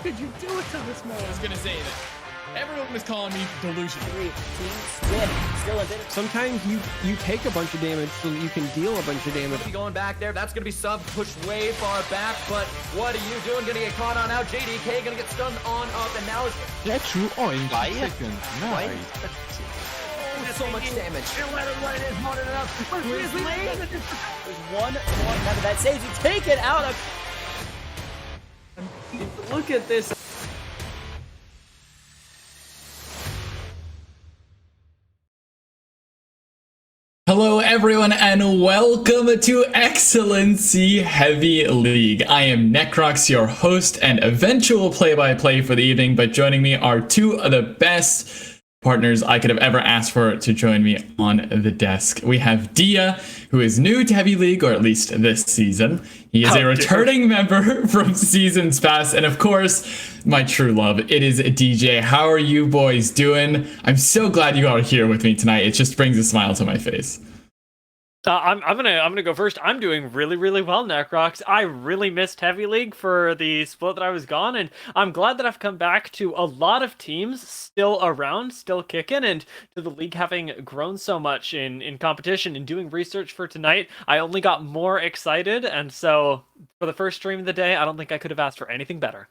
could you do it to this man? I was gonna say that everyone was calling me delusional. Sometimes you take a bunch of damage so that you can deal a bunch of damage. Going back there, that's gonna be sub pushed way far back, but what are you doing? Gonna get caught on out. JDK gonna get stunned on up, and now it's PRESHOW in 2 seconds. Nice. so much damage. There's one more counter that saves you. Take it out of. Look at this. Hello everyone and welcome to Excellency Heavy League. I am Necrox, your host and eventual play-by-play for the evening, but joining me are two of the best partners I could have ever asked for to join me on the desk. We have Dia, who is new to Heavy League, or at least this season. He is a returning member from seasons past, and of course, my true love, it is DJ. How are you boys doing? I'm so glad you are here with me tonight. It just brings a smile to my face. I'm gonna go first. I'm doing really well, Necrox. I really missed Heavy League for the split that I was gone, and I'm glad that I've come back to a lot of teams still around, still kicking, and to the league having grown so much in competition and doing research for tonight. I only got more excited, and so for the first stream of the day, I don't think I could have asked for anything better.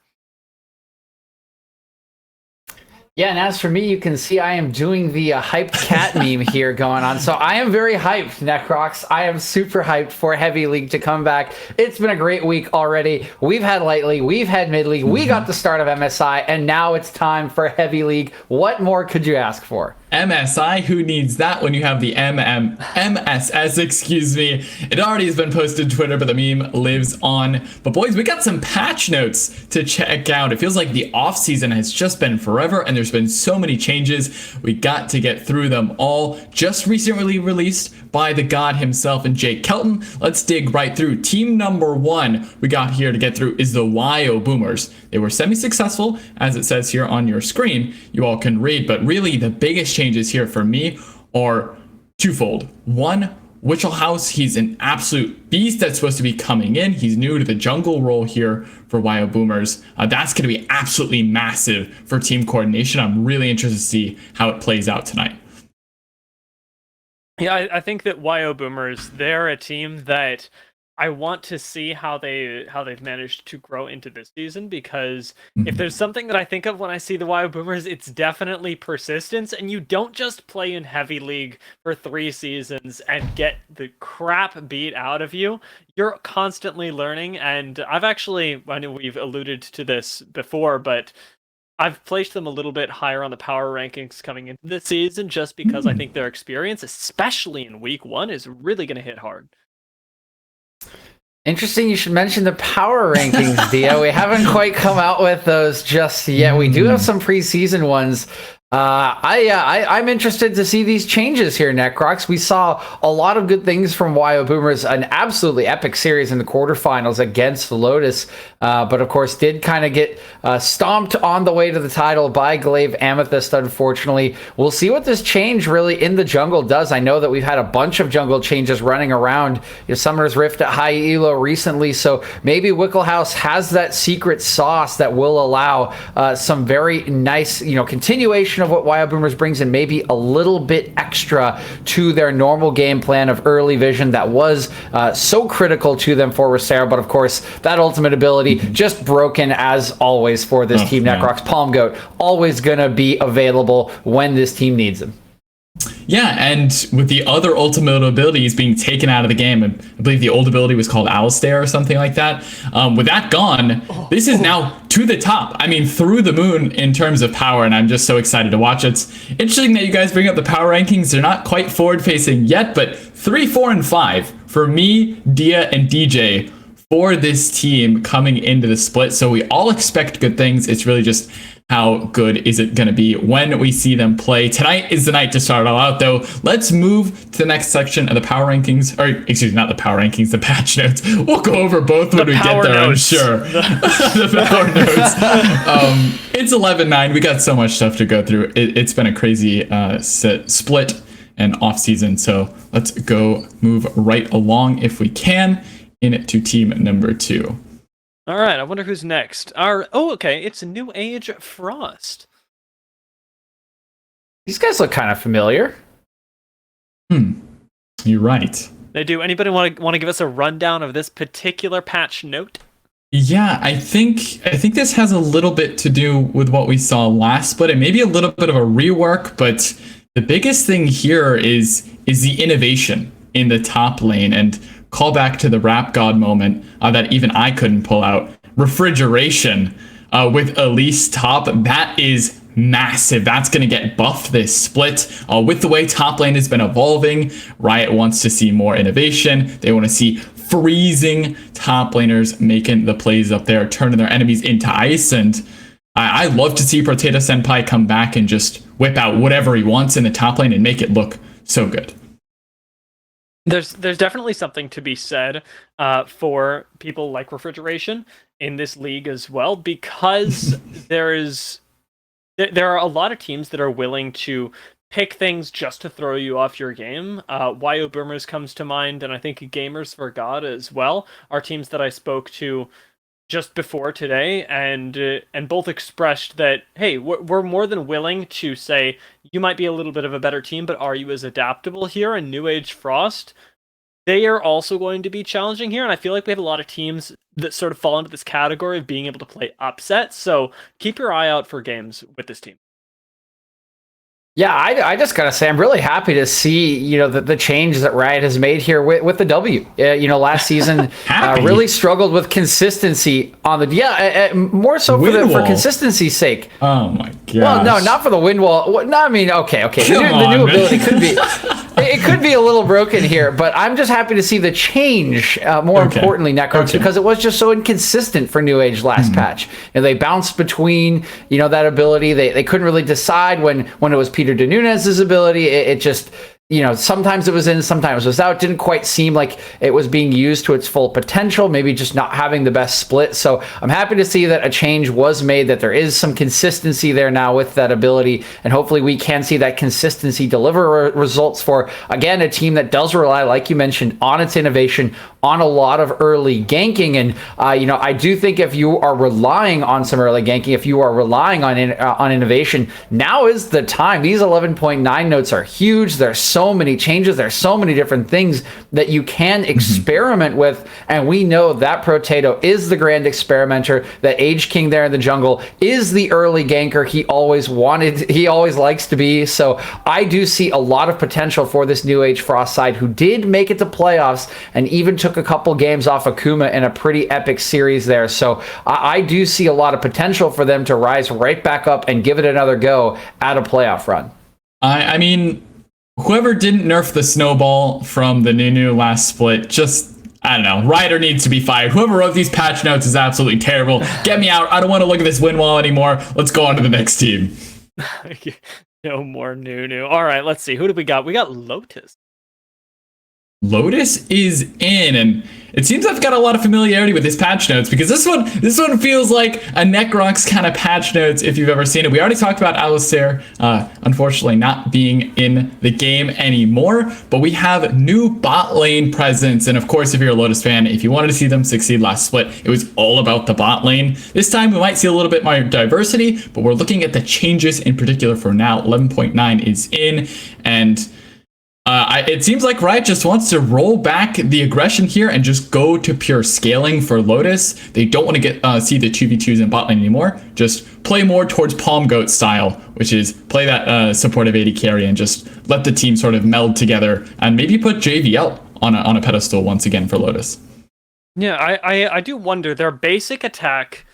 Yeah, and as for me, you can see I am doing the hyped cat meme here going on. So I am very hyped, Necrox. I am super hyped for Heavy League to come back. It's been a great week already. We've had Light League, we've had Mid League, we got the start of MSI, and now it's time for Heavy League. What more could you ask for? MSI, who needs that when you have the MSS, excuse me. It already has been posted to Twitter, but the meme lives on. But boys, we got some patch notes to check out. It feels like the off season has just been forever, and there's been so many changes. We got to get through them all. Just recently released by the god himself and Jake Kelton. Let's dig right through. Team number 1 we got here to get through is the YO Boomers. They were semi-successful, as it says here on your screen. You all can read, but really the biggest changes here for me are twofold. One, Witchell House, he's an absolute beast that's supposed to be coming in. He's new to the jungle role here for YO Boomers. That's going to be absolutely massive for team coordination. I'm really interested to see how it plays out tonight. Yeah, I think that YO Boomers, they're a team that I want to see how they've managed to grow into this season, because if there's something that I think of when I see the YO Boomers, it's definitely persistence, and you don't just play in Heavy League for 3 seasons and get the crap beat out of you. You're constantly learning, and I know we've alluded to this before, but I've placed them a little bit higher on the power rankings coming into this season, just because I think their experience, especially in week 1, is really going to hit hard. Interesting you should mention the power rankings, Dia. We haven't quite come out with those just yet. We do have some preseason ones. I'm interested to see these changes here, Necrox. We saw a lot of good things from YO Boomers, an absolutely epic series in the quarterfinals against Lotus, but of course did kind of get stomped on the way to the title by Glaive Amethyst, unfortunately. We'll see what this change really in the jungle does. I know that we've had a bunch of jungle changes running around. Summoner's Rift at high elo recently, so maybe Witchell House has that secret sauce that will allow some very nice, continuation of what YO Boomers brings, and maybe a little bit extra to their normal game plan of early vision that was so critical to them for Rosero. But of course, that ultimate ability just broken as always for this team. Necrox, Palm Goat, always gonna be available when this team needs him. Yeah, and with the other ultimate abilities being taken out of the game, I believe the old ability was called Owlstare or something like that. With that gone, this is now to the top. I mean, through the moon in terms of power, and I'm just so excited to watch it. It's interesting that you guys bring up the power rankings. They're not quite forward-facing yet, but 3, 4, and 5 for me, Dia, and DJ for this team coming into the split. So we all expect good things. It's really just how good is it going to be when we see them play. Tonight is the night to start it all out, though. Let's move to the next section of the power rankings, or excuse me, not the power rankings, the patch notes. We'll go over both when we get there, I'm sure. The power notes. It's 11-9. We got so much stuff to go through. It's been a crazy split and off season, so let's go move right along if we can into team number 2. All right, I wonder who's next. Okay, it's New Age Frost. These guys look kind of familiar. You're right. They do. Anybody want to give us a rundown of this particular patch note? Yeah, I think this has a little bit to do with what we saw last split, and maybe a little bit of a rework, but the biggest thing here is the innovation in the top lane, and call back to the Rap God moment that even I couldn't pull out. Refrigeration with Elise top, that is massive. That's going to get buffed this split. With the way top lane has been evolving, Riot wants to see more innovation. They want to see freezing top laners making the plays up there, turning their enemies into ice. And I love to see Potato Senpai come back and just whip out whatever he wants in the top lane and make it look so good. There's definitely something to be said for people like Refrigeration in this league as well, because there are a lot of teams that are willing to pick things just to throw you off your game. YO Boomers comes to mind, and I think Gamers for God as well are teams that I spoke to just before today, and both expressed that, hey, we're more than willing to say, you might be a little bit of a better team, but are you as adaptable here? And New Age Frost, they are also going to be challenging here, and I feel like we have a lot of teams that sort of fall into this category of being able to play upset, so keep your eye out for games with this team. Yeah, I just gotta say, I'm really happy to see, the change that Riot has made here with the W. Last season really struggled with consistency on the more so for consistency's sake. Oh my god. Well, no, not for the wind wall. No, I mean, okay. The new ability could be. It could be a little broken here, but I'm just happy to see the change. More importantly, Necrox, because it was just so inconsistent for New Age last patch. And they bounced between, that ability. They couldn't really decide when it was Peter De Nunez's ability. It just, sometimes it was in, sometimes it was out. It didn't quite seem like it was being used to its full potential, maybe just not having the best split. So I'm happy to see that a change was made, that there is some consistency there now with that ability. And hopefully we can see that consistency deliver results for, again, a team that does rely, like you mentioned, on its innovation, on a lot of early ganking. And, I do think if you are relying on some early ganking, if you are relying on innovation, now is the time. These 11.9 notes are huge. There's so many changes. There's so many different things that you can experiment with. And we know that Potato is the grand experimenter, that Age King there in the jungle is the early ganker he always likes to be. So I do see a lot of potential for this New Age Frost side, who did make it to playoffs and even took a couple games off Akuma in a pretty epic series there. So I do see a lot of potential for them to rise right back up and give it another go at a playoff run. I mean, whoever didn't nerf the snowball from the Nunu last split, I don't know, Ryder needs to be fired. Whoever wrote these patch notes is absolutely terrible. Get me out. I don't want to look at this win wall anymore. Let's go on to the next team. No more Nunu. All right, let's see. Who do we got? We got Lotus. Lotus is in, and it seems I've got a lot of familiarity with his patch notes, because this one feels like a Necrox kind of patch notes if you've ever seen it. We already talked about Alistair, unfortunately not being in the game anymore, but we have new bot lane presence. And of course, if you're a Lotus fan, if you wanted to see them succeed last split, it was all about the bot lane. This time we might see a little bit more diversity, but we're looking at the changes in particular for now. 11.9 is in, and it seems like Riot just wants to roll back the aggression here and just go to pure scaling for Lotus. They don't want to see the 2v2s in bot lane anymore. Just play more towards Palm Goat style, which is play that supportive AD carry and just let the team sort of meld together, and maybe put JVL on a pedestal once again for Lotus. Yeah, I do wonder, their basic attack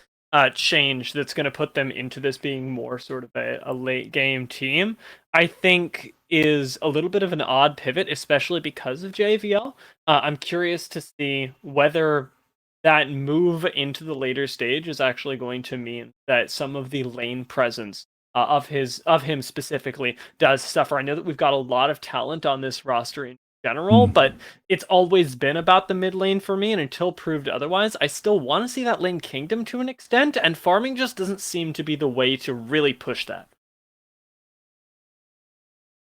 change that's going to put them into this being more sort of a late game team, I think is a little bit of an odd pivot, especially because of JVL. I'm curious to see whether that move into the later stage is actually going to mean that some of the lane presence of him specifically does suffer. I know that we've got a lot of talent on this roster in general, but it's always been about the mid lane for me, and until proved otherwise, I still want to see that lane kingdom to an extent, and farming just doesn't seem to be the way to really push that.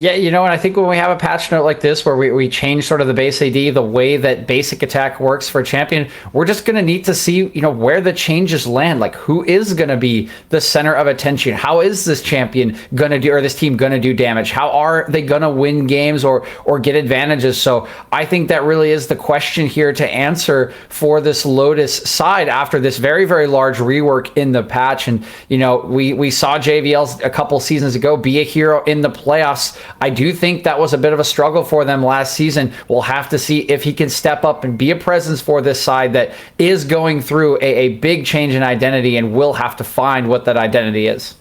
Yeah, you know, and I think when we have a patch note like this where we change sort of the base AD, the way that basic attack works for a champion, we're just going to need to see, you know, where the changes land. Like, who is going to be the center of attention? How is this champion going to do, or this team going to do damage? How are they going to win games or get advantages? So I think that really is the question here to answer for this Lotus side after this very, very large rework in the patch. And, you know, we saw JVL a couple seasons ago be a hero in the playoffs. I do think that was a bit of a struggle for them last season. We'll have to see if he can step up and be a presence for this side that is going through a big change in identity, and will have to find what that identity is.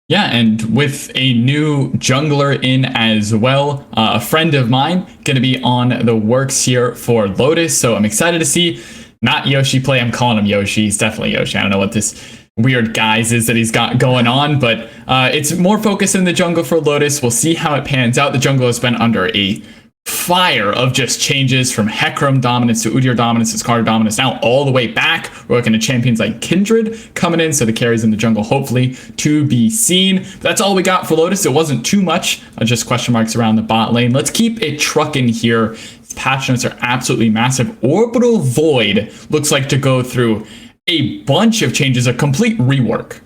Yeah, and with a new jungler in as well, a friend of mine going to be on the works here for Lotus, so I'm excited to see not Yoshi play. I'm calling him Yoshi. He's definitely Yoshi. I don't know what this weird guise is that he's got going on, but it's more focused in the jungle for Lotus. We'll see how it pans out. The jungle has been under a fire of just changes from Hecarim dominance to Udyr dominance to Skarner dominance, now all the way back. We're looking at champions like Kindred coming in, so the carries in the jungle hopefully to be seen. But that's all we got for Lotus. It wasn't too much, just question marks around the bot lane. Let's keep it trucking here. These patch notes are absolutely massive. Orbital Void looks like to go through a bunch of changes, a complete rework.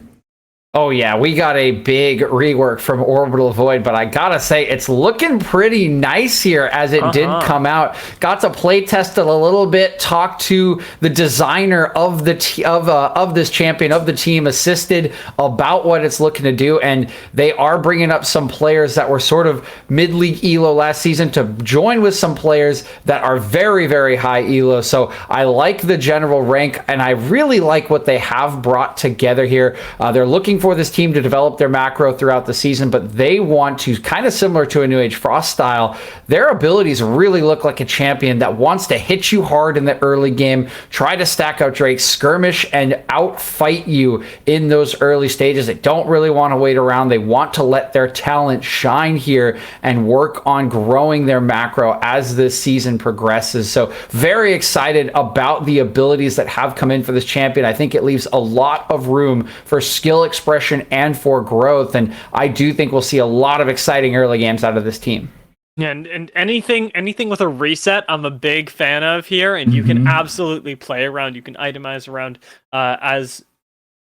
Oh yeah, we got a big rework from Orbital Void, but I gotta say it's looking pretty nice here as it did come out. Got to play test it a little bit, talk to the designer of the of this champion of the team, assisted about what it's looking to do, and they are bringing up some players that were sort of mid-league elo last season to join with some players that are very, very high elo. So I like the general rank, and I really like what they have brought together here. They're looking for this team to develop their macro throughout the season, but they want to, kind of similar to a New Age Frost style, their abilities really look like a champion that wants to hit you hard in the early game, try to stack out Drake, skirmish, and outfight you in those early stages. They don't really want to wait around. They want to let their talent shine here and work on growing their macro as this season progresses. So very excited about the abilities that have come in for this champion. I think it leaves a lot of room for skill expression and for growth, and I do think we'll see a lot of exciting early games out of this team. Yeah, and anything with a reset, I'm a big fan of here, and you can absolutely play around. You can itemize around as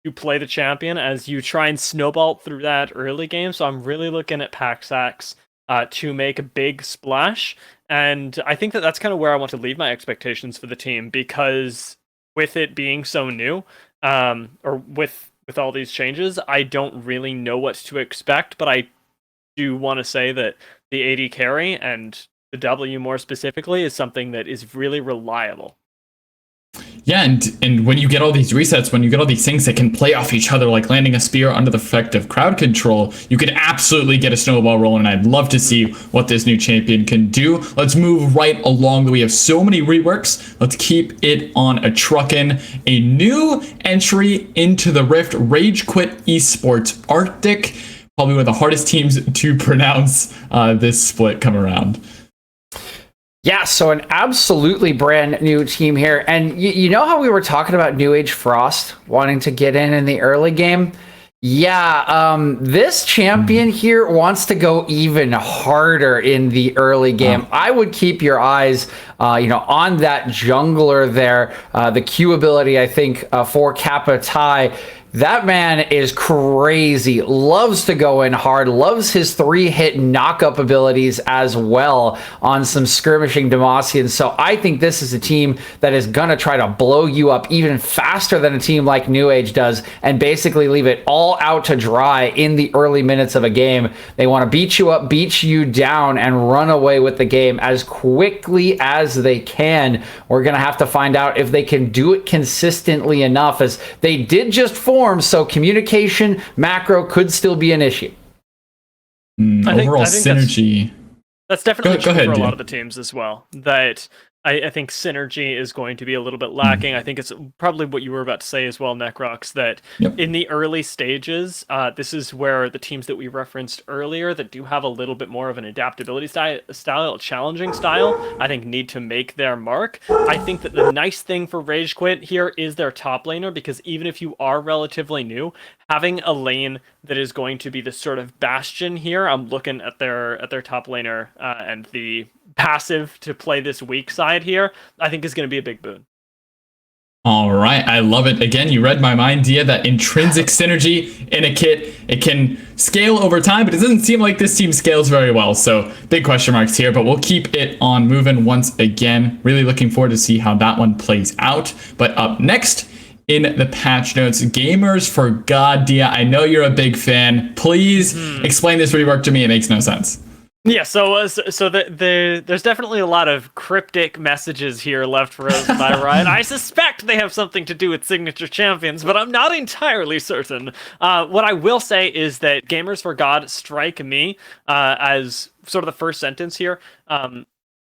you play the champion, as you try and snowball through that early game. So I'm really looking at Paxax to make a big splash, and I think that that's kind of where I want to leave my expectations for the team, because with it being so new, or with all these changes, I don't really know what to expect, but I do want to say that the AD carry and the W more specifically is something that is really reliable. Yeah, and when you get all these resets, when you get all these things that can play off each other, like landing a spear under the effect of crowd control, you could absolutely get a snowball rolling, and I'd love to see what this new champion can do. Let's move right along. We have so many reworks. Let's keep it on a truckin'. A new entry into the Rift, Rage Quit Esports Arctic. Probably one of the hardest teams to pronounce this split come around. Yeah, so an absolutely brand new team here. And you know how we were talking about New Age Frost wanting to get in the early game? Yeah, this champion here wants to go even harder in the early game. I would keep your eyes, on that jungler there. The Q ability, I think, for Kappa Tai. That man is crazy, loves to go in hard, loves his 3-hit knock-up abilities as well on some skirmishing Demacians. So I think this is a team that is going to try to blow you up even faster than a team like New Age does, and basically leave it all out to dry in the early minutes of a game. They want to beat you up, beat you down, and run away with the game as quickly as they can. We're going to have to find out if they can do it consistently enough, as they did just form. So communication macro could still be an issue. Overall synergy. That's definitely go true ahead, for a dude. lot of the teams as well. That I think synergy is going to be a little bit lacking. I think it's probably what you were about to say as well, Necrox, that in the early stages, this is where the teams that we referenced earlier that do have a little bit more of an adaptability style, challenging style, I think need to make their mark. I think that the nice thing for Rage Quit here is their top laner, because even if you are relatively new, having a lane that is going to be the sort of bastion here, I'm looking at their top laner and the passive to play this weak side here, I think is going to be a big boon. All right, I love it. Again, you read my mind, Dia, that intrinsic synergy in a kit, it can scale over time, but it doesn't seem like this team scales very well. So big question marks here, but we'll keep it on moving once again. Really looking forward to see how that one plays out. But up next in the patch notes, Gamers for God, Dia, I know you're a big fan. Please explain this rework to me. It makes no sense. Yeah, so there's definitely a lot of cryptic messages here left for us by Riot. I suspect they have something to do with signature champions, but I'm not entirely certain. What I will say is that Gamers for God strike me as sort of the first sentence here.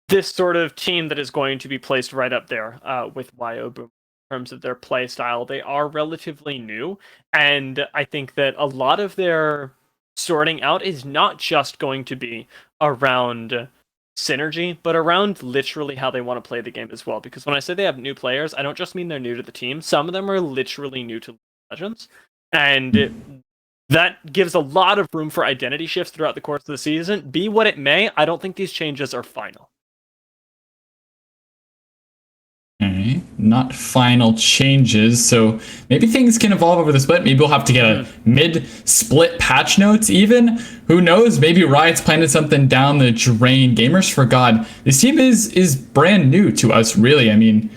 This sort of team that is going to be placed right up there with YO Boom in terms of their play style. They are relatively new, and I think that a lot of their sorting out is not just going to be around synergy, but around literally how they want to play the game as well. Because when I say they have new players, I don't just mean they're new to the team. Some of them are literally new to Legends, and that gives a lot of room for identity shifts throughout the course of the season. Be what it may, I don't think these changes are final. Okay, not final changes, so maybe things can evolve over the split. Maybe we'll have to get a mid-split patch notes even. Who knows? Maybe Riot's planted something down the drain. Gamers for God, this team is brand new to us, really. I mean,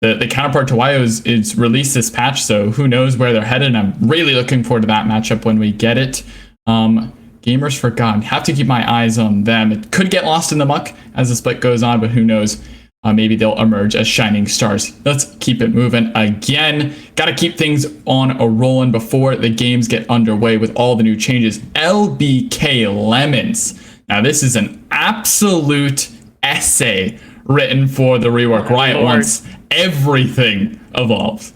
the counterpart to YO is released this patch, so who knows where they're headed. I'm really looking forward to that matchup when we get it. Gamers for God, have to keep my eyes on them. It could get lost in the muck as the split goes on, but who knows? Maybe they'll emerge as shining stars. Let's keep it moving again. Got to keep things on a rolling before the games get underway with all the new changes. LBK Lemons. Now, this is an absolute essay written for the rework. Riot wants everything evolved.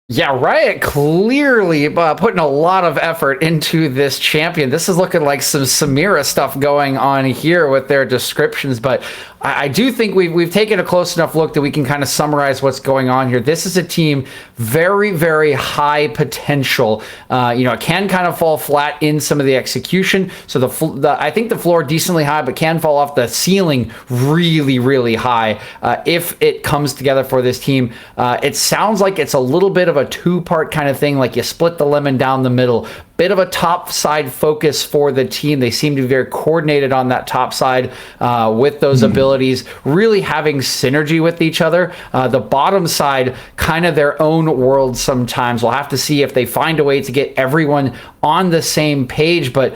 Yeah, Riot clearly putting a lot of effort into this champion. This is looking like some Samira stuff going on here with their descriptions, but I do think we've taken a close enough look that we can kind of summarize what's going on here. This is a team very, very high potential. It can kind of fall flat in some of the execution. So I think the floor decently high, but can fall off the ceiling really, really high if it comes together for this team. It sounds like it's a little bit of a two-part kind of thing, like you split the lemon down the middle. Bit of a top side focus for the team. They seem to be very coordinated on that top side with those abilities, really having synergy with each other. The bottom side, kind of their own world sometimes. We'll have to see if they find a way to get everyone on the same page, but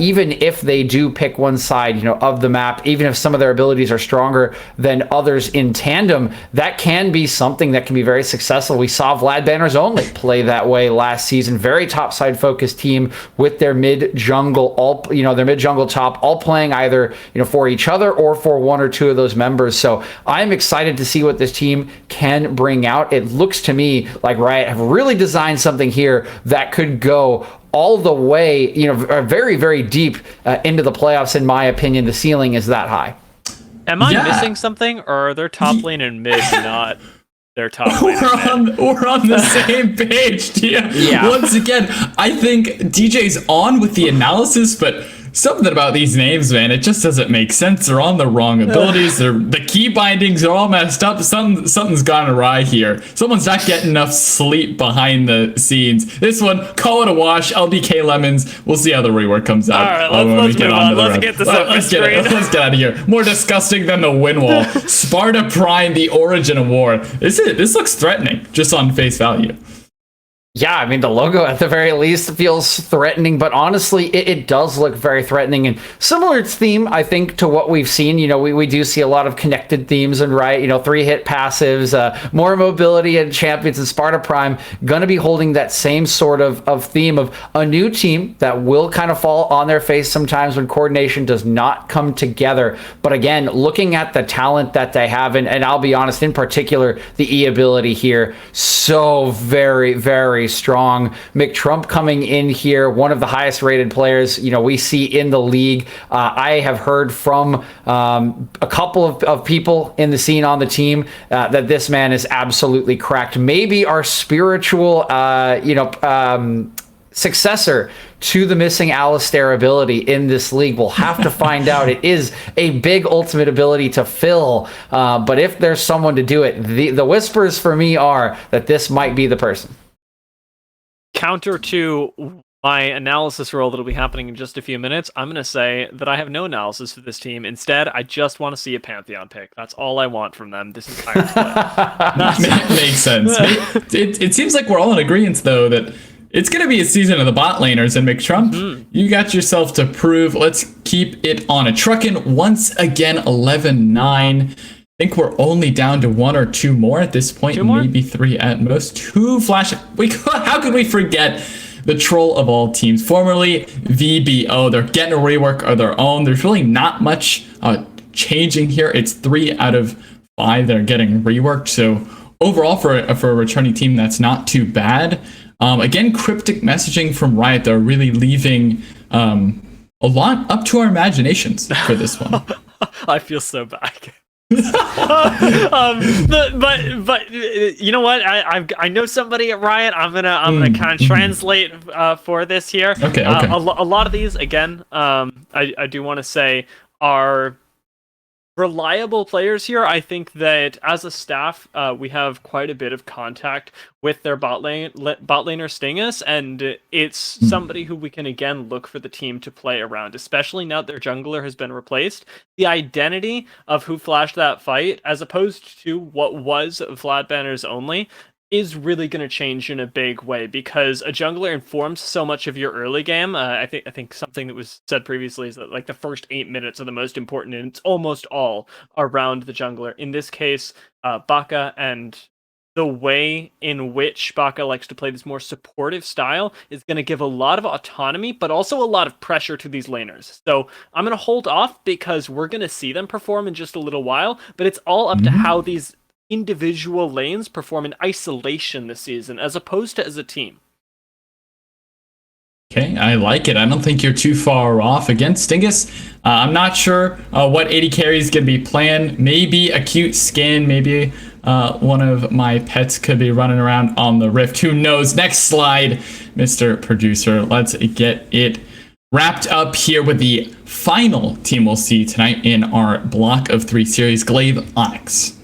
even if they do pick one side, of the map, even if some of their abilities are stronger than others in tandem, that can be something that can be very successful. We saw Vlad Banners Only play that way last season. Very top side focused team with their mid jungle, their mid jungle top, all playing either for each other or for one or two of those members. So I'm excited to see what this team can bring out. It looks to me like Riot have really designed something here that could go all the way, very, very deep into the playoffs. In my opinion, the ceiling is that high. Am I missing something, or are their top lane and mid not their top lane? We're on the same page, Tia. Yeah. Once again, I think DJ's on with the analysis, but something about these names, man, it just doesn't make sense. They're on the wrong abilities. The key bindings are all messed up. Something's gone awry here. Someone's not getting enough sleep behind the scenes. This one, call it a wash. LBK Lemons. We'll see how the rework comes out. All right, let's move on. Let's get this up the screen. Let's get out of here. More disgusting than the win wall. Sparta Pride, the origin of war. This looks threatening, just on face value. Yeah, I mean, the logo at the very least feels threatening, but honestly, it does look very threatening and similar theme, I think, to what we've seen. You know, we do see a lot of connected themes and Riot, you know, 3-hit passives, more mobility, and Champions and Sparta Prime going to be holding that same sort of theme of a new team that will kind of fall on their face sometimes when coordination does not come together. But again, looking at the talent that they have, and I'll be honest, in particular, the E ability here, so very, very strong. McTrump coming in here, one of the highest rated players, you know, we see in the league. I have heard from a couple of people in the scene on the team that this man is absolutely cracked. Maybe our spiritual, successor to the missing Alistair ability in this league. We'll have to find out. It is a big ultimate ability to fill, but if there's someone to do it, the whispers for me are that this might be the person. Counter to my analysis role that'll be happening in just a few minutes, I'm going to say that I have no analysis for this team. Instead, I just want to see a Pantheon pick. That's all I want from them this entire split. Makes sense. It seems like we're all in agreement, though, that it's going to be a season of the bot laners, and McTrump, you got yourself to prove. Let's keep it on a truckin'. Once again, 11-9. I think we're only down to 1 or 2 more at this point, maybe 3 at most. 2 flash. How could we forget the troll of all teams, formerly VBO? They're getting a rework of their own. There's really not much changing here. It's 3 out of 5 that are getting reworked. So overall, for a returning team, that's not too bad. Again, cryptic messaging from Riot, they're really leaving a lot up to our imaginations for this one. I feel so bad. But you know what? I know somebody at Riot. I'm gonna kind of translate for this here. Okay. A lot of these, again, I do want to say are reliable players here. I think that as a staff, we have quite a bit of contact with their bot laner Stingus, and it's somebody who we can again look for the team to play around, especially now that their jungler has been replaced. The identity of who flashed that fight, as opposed to what was Vlad banners only, is really going to change in a big way, because a jungler informs so much of your early game. I think something that was said previously is that like the first 8 minutes are the most important, and it's almost all around the jungler. In this case, Baka, and the way in which Baka likes to play this more supportive style is going to give a lot of autonomy, but also a lot of pressure to these laners. So I'm going to hold off because we're going to see them perform in just a little while, but it's all up to how these individual lanes perform in isolation this season as opposed to as a team. Okay, I like it. I don't think you're too far off. Against Stingus, I'm not sure what 80 carry is going to be playing. Maybe a cute skin, maybe one of my pets could be running around on the Rift. Who knows? Next slide, Mr. Producer. Let's get it wrapped up here with the final team we'll see tonight in our block of 3 series, Glaive Onyx.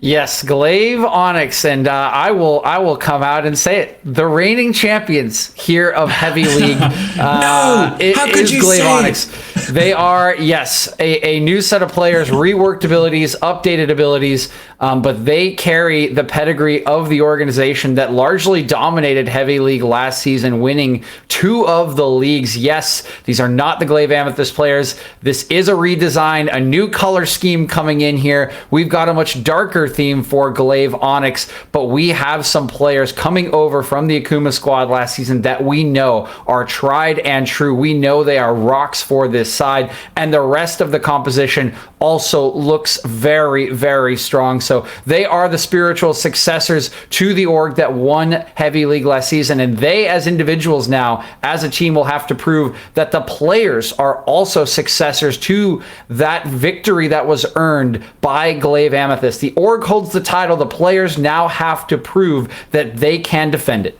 Yes, Glaive, Onyx, and I will come out and say it. The reigning champions here of Heavy League. No! How could you Glaive, say Onyx. They are, yes, a new set of players, reworked abilities, updated abilities, but they carry the pedigree of the organization that largely dominated Heavy League last season, winning 2 of the leagues. Yes, these are not the Glaive Amethyst players. This is a redesign, a new color scheme coming in here. We've got a much darker theme for Glaive Onyx, but we have some players coming over from the Akuma squad last season that we know are tried and true. We know they are rocks for this side, and the rest of the composition also looks very, very strong. So they are the spiritual successors to the org that won Heavy League last season, and they as individuals now, as a team, will have to prove that the players are also successors to that victory that was earned by Glaive Amethyst. The org holds the title. The players now have to prove that they can defend it.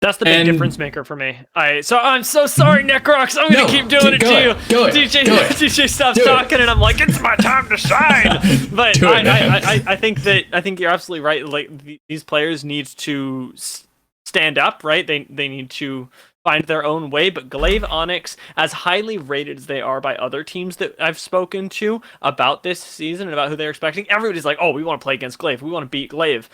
That's the big difference maker for me. I'm so sorry, Necrox. I'm gonna keep doing it to you. DJ stops talking, and I'm like, it's my time to shine. But I think you're absolutely right. Like these players need to stand up, right? They need to find their own way. But Glaive Onyx, as highly rated as they are by other teams that I've spoken to about this season and about who they're expecting, everybody's like, oh, we want to play against Glaive. We want to beat Glaive.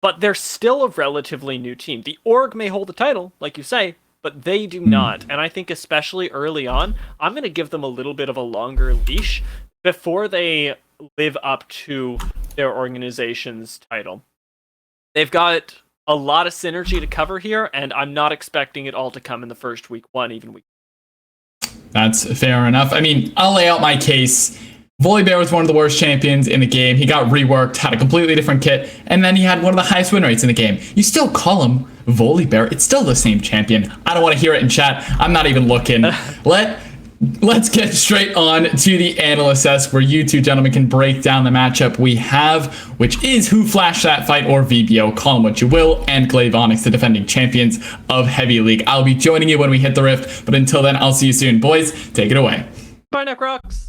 but they're still a relatively new team. The org may hold the title, like you say, but they do not. And I think especially early on, I'm going to give them a little bit of a longer leash before they live up to their organization's title. They've got a lot of synergy to cover here, and I'm not expecting it all to come in the first week one, even week. That's fair enough. I mean, I'll lay out my case. Volibear was one of the worst champions in the game. He got reworked, had a completely different kit, and then he had one of the highest win rates in the game. You still call him Volibear. It's still the same champion. I don't want to hear it in chat. I'm not even looking. Let's get straight on to the analyst desk where you two gentlemen can break down the matchup we have, which is Who Flashed That Fight or VBO, call them what you will, and Glaive Onyx, the defending champions of Heavy League. I'll be joining you when we hit the rift, but until then, I'll see you soon. Boys, take it away. Bye, Necrox.